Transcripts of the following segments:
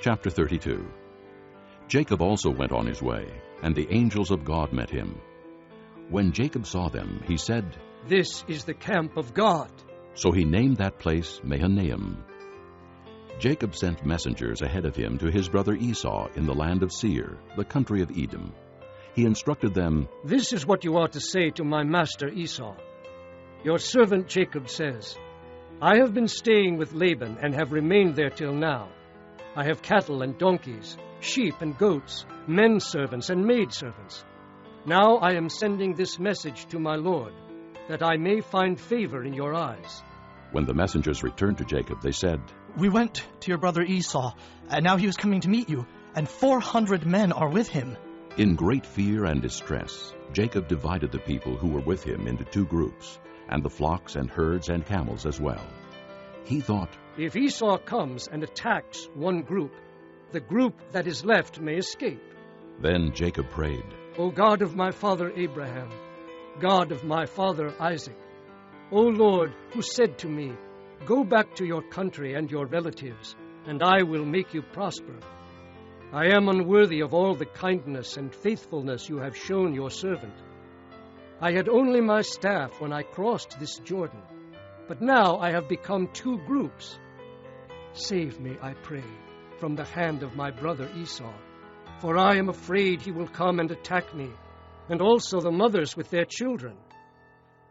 Chapter 32. Jacob also went on his way, and the angels of God met him. When Jacob saw them, he said, "This is the camp of God." So he named that place Mahanaim. Jacob sent messengers ahead of him to his brother Esau in the land of Seir, the country of Edom. He instructed them, "This is what you are to say to my master Esau. Your servant Jacob says, I have been staying with Laban and have remained there till now. I have cattle and donkeys, sheep and goats, men servants and maid servants. Now I am sending this message to my lord, that I may find favor in your eyes." When the messengers returned to Jacob, they said, "We went to your brother Esau, and now he is coming to meet you, and 400 men are with him." In great fear and distress, Jacob divided the people who were with him into 2 groups, and the flocks and herds and camels as well. He thought, "If Esau comes and attacks one group, the group that is left may escape." Then Jacob prayed, O God of my father Abraham, God of my father Isaac, O Lord, who said to me, Go back to your country and your relatives, and I will make you prosper. I am unworthy of all the kindness and faithfulness you have shown your servant. I had only my staff when I crossed this Jordan, but now I have become 2 groups. Save me, I pray, from the hand of my brother Esau, for I am afraid he will come and attack me, and also the mothers with their children.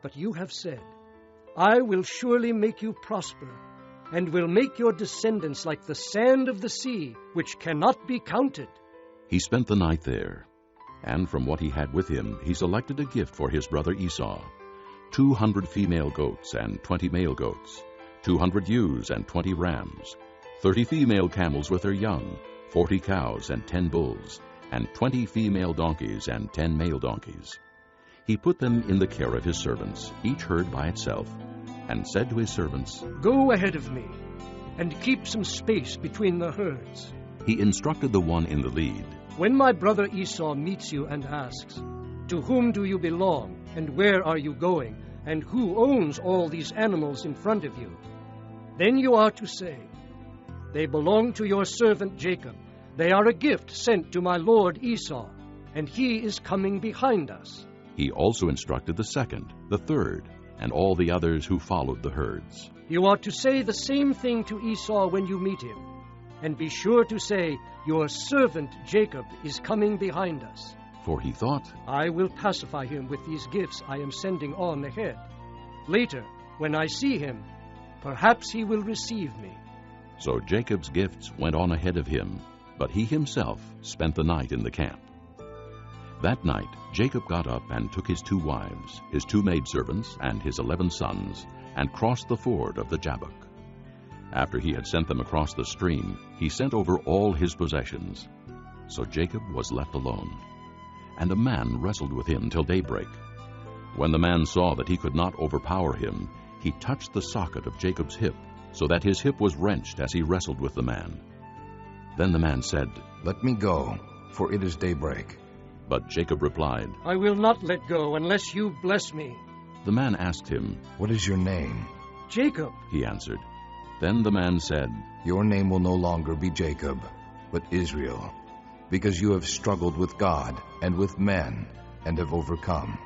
But you have said, I will surely make you prosper, and will make your descendants like the sand of the sea, which cannot be counted." He spent the night there, and from what he had with him, he selected a gift for his brother Esau, 200 female goats and 20 male goats, 200 ewes and 20 rams, 30 female camels with their young, 40 cows and 10 bulls, and 20 female donkeys and 10 male donkeys. He put them in the care of his servants, each herd by itself, and said to his servants, Go ahead of me, and keep some space between the herds. He instructed the one in the lead, When my brother Esau meets you and asks, To whom do you belong, and where are you going, and who owns all these animals in front of you? Then you are to say, They belong to your servant Jacob. They are a gift sent to my lord Esau, and he is coming behind us. He also instructed the second, the third, and all the others who followed the herds. You are to say the same thing to Esau when you meet him, and be sure to say, Your servant Jacob is coming behind us. For he thought, I will pacify him with these gifts I am sending on ahead. Later, when I see him, perhaps he will receive me. So Jacob's gifts went on ahead of him, but he himself spent the night in the camp. That night Jacob got up and took his 2 wives, his 2 maidservants, and his 11 sons, and crossed the ford of the Jabbok. After he had sent them across the stream, he sent over all his possessions. So Jacob was left alone, and a man wrestled with him till daybreak. When the man saw that he could not overpower him, he touched the socket of Jacob's hip, so that his hip was wrenched as he wrestled with the man. Then the man said, Let me go, for it is daybreak. But Jacob replied, I will not let go unless you bless me. The man asked him, What is your name? Jacob, he answered. Then the man said, Your name will no longer be Jacob, but Israel, because you have struggled with God and with men, and have overcome.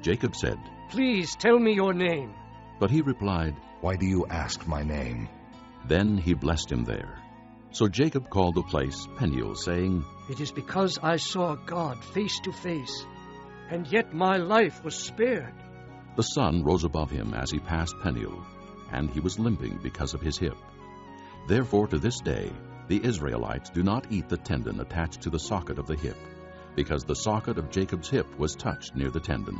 Jacob said, Please tell me your name. But he replied, Why do you ask my name? Then he blessed him there. So Jacob called the place Peniel, saying, It is because I saw God face to face, and yet my life was spared. The sun rose above him as he passed Peniel, and he was limping because of his hip. Therefore to this day the Israelites do not eat the tendon attached to the socket of the hip, because the socket of Jacob's hip was touched near the tendon.